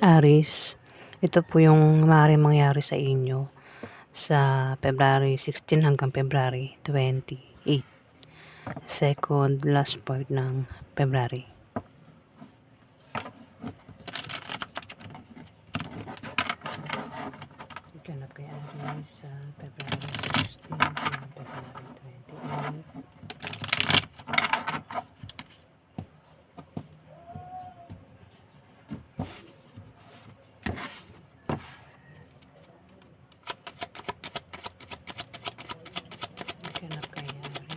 Aries, ito po yung maaaring mangyari sa inyo sa February 16 hanggang February 28. Second last part ng February. Ganap kay Aries sa February 16 hanggang February 28. Ganap kay Aries.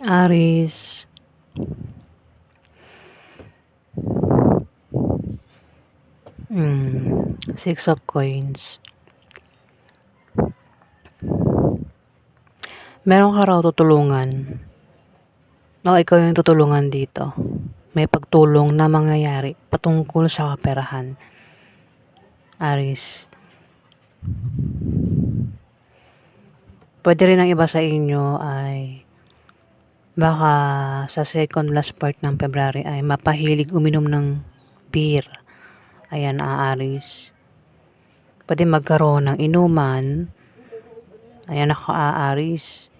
Aries, Six of Coins. Meron ka raw tutulungan. O ikaw yung tutulungan dito. May pagtulong na mangyayari patungkol sa kaperahan. Aries. Pwede rin ang iba sa inyo ay baka sa second last part ng February ay mapahilig uminom ng beer. Ayan, Aries. Pwede magkaroon ng inuman. Ayan ako, Aries.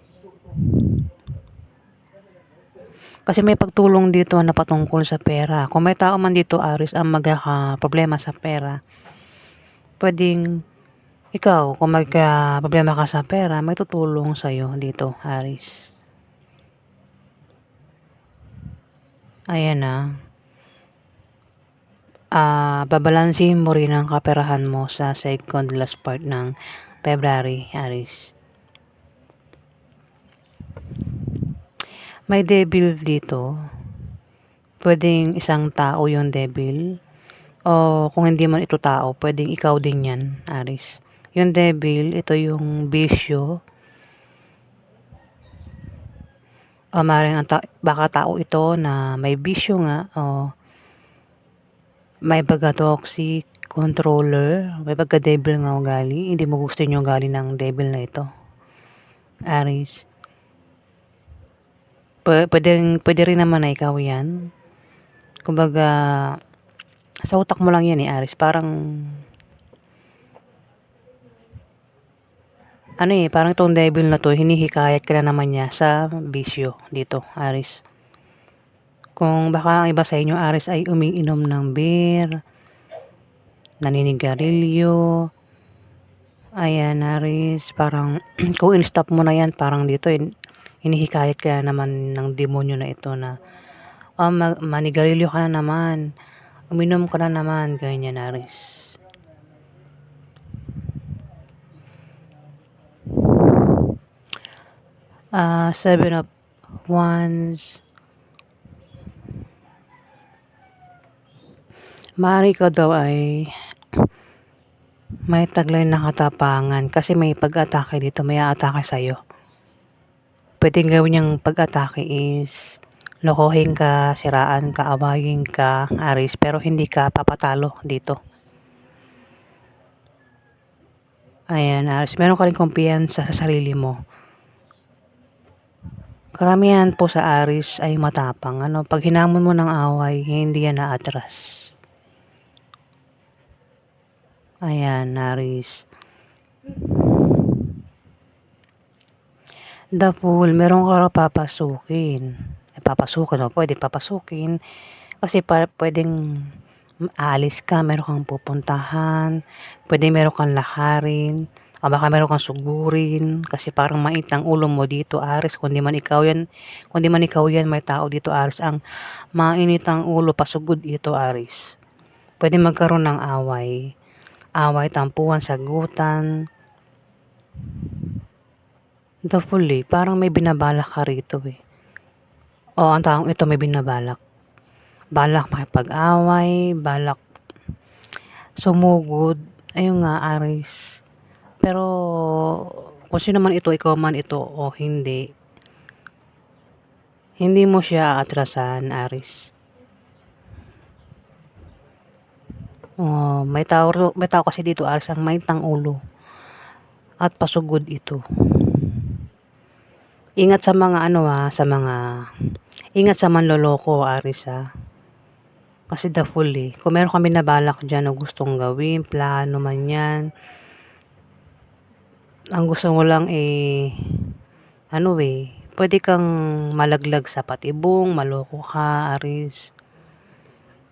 Kasi may pagtulong dito na patungkol sa pera. Kung may tao man dito, Aries, ang magkaka-problema sa pera, pwedeng ikaw, kung magka-problema ka sa pera, may tutulong sa'yo dito, Aries. Ayan na. Babalansin mo rin ang kaperahan mo sa second last part ng February, Aries. May devil dito. Pwedeng isang tao yung devil. O kung hindi man ito tao, pwedeng ikaw din yan, Aries. Yung devil, ito yung bisyo. O maaaring baka tao ito na may bisyo nga. O may pagka-toxic, controller, may pagka-devil nga ugali. Hindi mo gusto yung ugali ng devil na ito, Aries. Pwede rin naman na ikaw yan. Kumbaga, sa utak mo lang yan Aries. Parang, parang itong devil na to, hinihikayat ka na naman niya sa bisyo dito, Aries. Kung baka ang iba sa inyo, Aries, ay umiinom ng beer, naninigarilyo, ayan, Aries, parang, kung in-stop mo na yan, parang dito, hinihikayat ka naman ng demonyo na ito na, manigarilyo ka na naman, uminom ka na naman, ganyan, Aries. Seven of Wands. Maaari ka daw ay may taglay na katapangan kasi may pag-atake dito, may aatake sa'yo. Pwedeng gawin niyang pag-atake is lokohin ka, siraan ka, awayin ka, Aries, pero hindi ka papatalo dito. Ayan, Aries, meron ka rin kumpiyansa sa sarili mo. Karamihan po sa Aries ay matapang. Pag hinamon mo ng away, hindi yan naatras. Ayan, Aries. The Fool, meron ka raw papasukin. Papasukin o pwede papasukin kasi pwedeng aalis ka, meron kang pupuntahan, pwede meron kang lakarin, o baka meron kang sugurin kasi parang mainit ang ulo mo dito, Aris. Kung di man ikaw yan, may tao dito, Aris, ang mainit ang ulo, pasugod ito, Aris. Pwede magkaroon ng away, tampuhan, sagutan. The Fool eh, parang may binabalak ka rito eh. O ang taong ito may binabalak. Balak makipag-away, balak sumugod. Ayun nga, Aris. Pero kung sino man ito, ikaw man ito o hindi, hindi mo siya aatrasan, Aris. May tao kasi dito, Aris, ang may ulo at pasugod ito. Ingat sa mga ingat sa manloloko, Aris, ha. Kasi the Fool eh. Kung meron kami nabalak dyan o gustong gawin, plano man yan, ang gusto mo lang pwede kang malaglag sa patibong, maloko ka, Aris.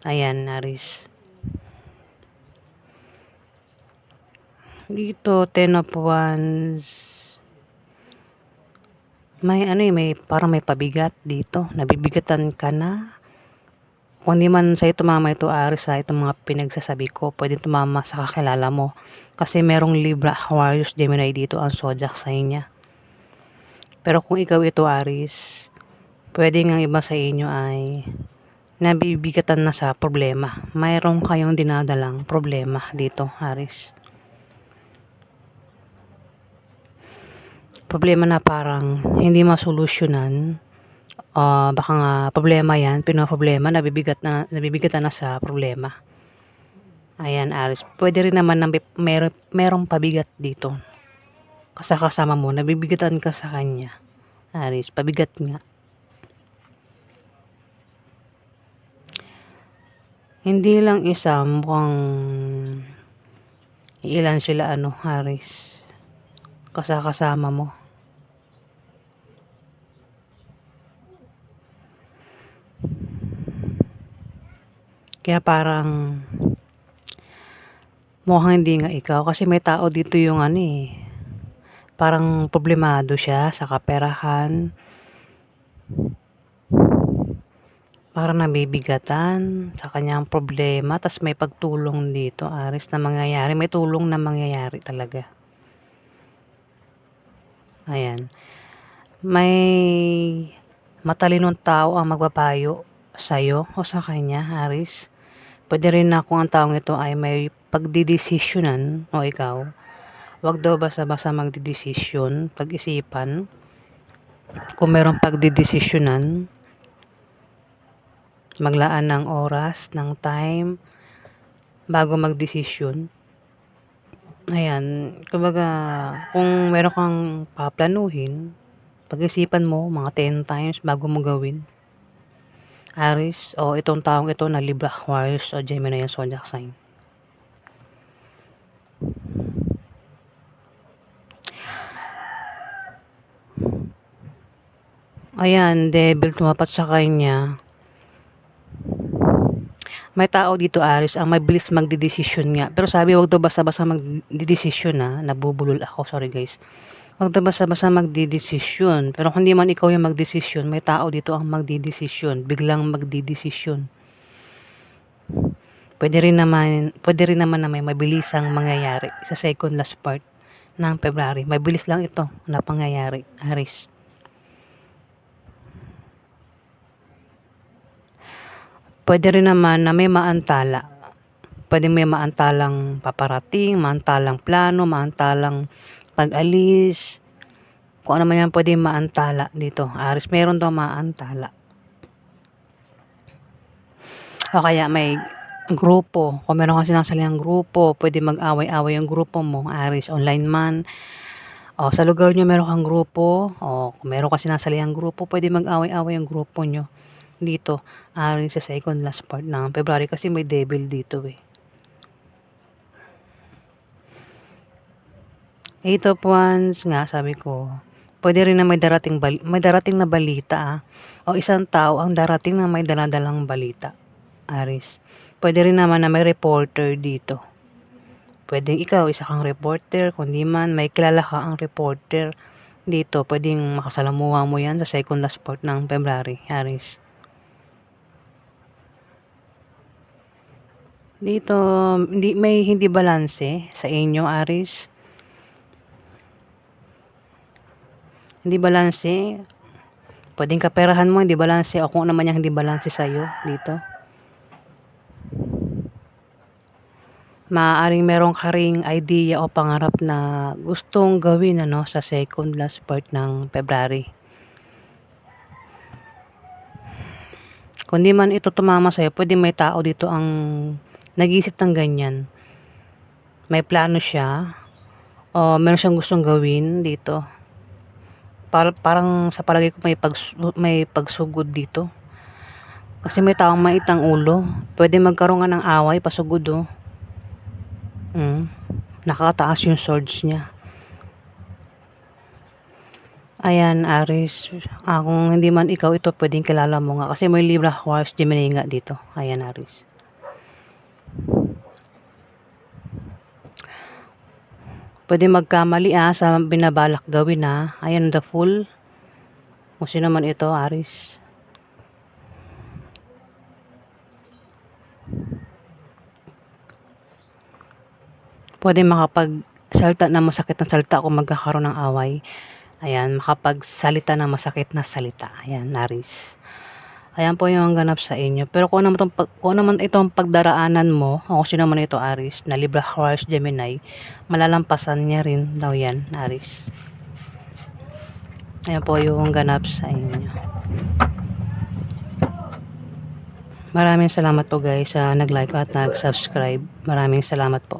Ayan, Aris. Dito, 10 of Wands. Parang may pabigat dito. Nabibigatan ka na. Kung di man sa'yo tumama ito, Aris, sa itong mga pinagsasabi ko, pwede tumama sa kakilala mo. Kasi merong Libra, Aquarius, Gemini dito ang zodiac sign niya. Pero kung ikaw ito, Aris, pwede nga iba sa inyo ay nabibigatan na sa problema. Mayroon kayong dinadalang problema dito, Aris. Problema na parang hindi masolusyonan. Baka nga problema yan, pinoproblema, nabibigatan na sa problema. Ayan, Aris. Pwede rin naman na merong pabigat dito. Kasama mo, nabibigatan ka sa kanya. Aris, pabigat nga. Hindi lang isa, mukhang ilan sila, Aris. Kasama mo. Kaya parang mukhang hindi nga ikaw kasi may tao dito yung parang problemado siya sa kaperahan. Parang nabibigatan sa kanyang problema, tas may pagtulong dito, Aris, na mangyayari. May tulong na mangyayari talaga. Ayan. May matalinong tao ang magpapayo sa'yo o sa kanya, Aris. Pwede rin na kung ang taong ito ay may pagdidesisyonan o ikaw, wag daw basta-basta magdidesisyon, pag-isipan. Kung merong pagdidesisyonan, maglaan ng oras, ng time, bago magdesisyon. Ayan, kumbaga, kung meron kang paplanuhin, pag-isipan mo mga 10 times bago mo gawin. Aris, o itong taong ito na Libra, Aquarius, o Gemini yung zodiac sign. Ayan, devil tumapat sa kanya. May tao dito, Aris, ang mabilis magdedesisyon nga. Pero sabi, wag daw basta-basta magdedesisyon, nabubulol ako, sorry guys. Wag daw basta-basta magdedesisyon. Pero kung di man ikaw yung magdesisyon, may tao dito ang magdedesisyon, biglang magdedesisyon. Pwede rin naman na may mabilisang mangyayari sa second last part ng February. Mabilis lang ito na pangyayari, Aris. Pwede rin naman na may maantala. Pwede may maantalang paparating, maantalang plano, maantalang pag-alis. Kung ano man yan pwede maantala dito. Aris, meron daw maantala. O kaya may grupo. Kung meron kasi sinasaliang grupo, pwede mag-away-away yung grupo mo. Aris, online man. O sa lugar nyo meron kang grupo. O kung meron kasi sinasaliang grupo, pwede mag-away-away yung grupo nyo. Dito, Aris, sa second last part ng February kasi may devil dito eh. 8 of Wands nga sabi ko, pwede rin na may darating na balita, o isang tao ang darating na may dala-dalang balita, Aries. Pwede rin naman na may reporter dito. Puwedeng ikaw isa kang reporter, kundi man may kilala ka ang reporter dito, puwedeng makasalamuha mo 'yan sa second last part ng February, Aries. Dito, hindi balanse sa inyo, Aries. Hindi balanse, puwedeng kaperahan mo hindi balanse o kung ano man yang hindi balanse sa'yo dito. Maaaring meron ka ring idea o pangarap na gustong gawin ano, sa second last part ng February. Kung di man ito tumama sa'yo, puwedeng may tao dito ang nag-iisip ng ganyan. May plano siya o meron siyang gustong gawin dito. Parang sa palagay ko may pagsugod dito. Kasi may taong mait ang ulo. Puwede magkaroon nga ng away, pasugod oh. Nakataas yung swords niya. Ayan, Aries. Kung hindi man ikaw ito, pwedeng kilala mo nga. Kasi may Libra, Aquarius, Gemini nga dito. Ayan, Aries. Pwede magkamali sa binabalak gawin Ayan, the Fool. Kung sino man ito, Aries. Pwede makapagsalita na masakit na salita kung magkakaroon ng away. Ayan, makapagsalita na masakit na salita. Ayan, Aries. Ayan po yung ganap sa inyo. Pero kung ano man itong pagdaraanan mo, o kung sino man ito, Aries, na Libra, Aquarius, Gemini, malalampasan niya rin daw yan, Aries. Ayan po yung ganap sa inyo. Maraming salamat po guys sa nag-like at nag-subscribe. Maraming salamat po.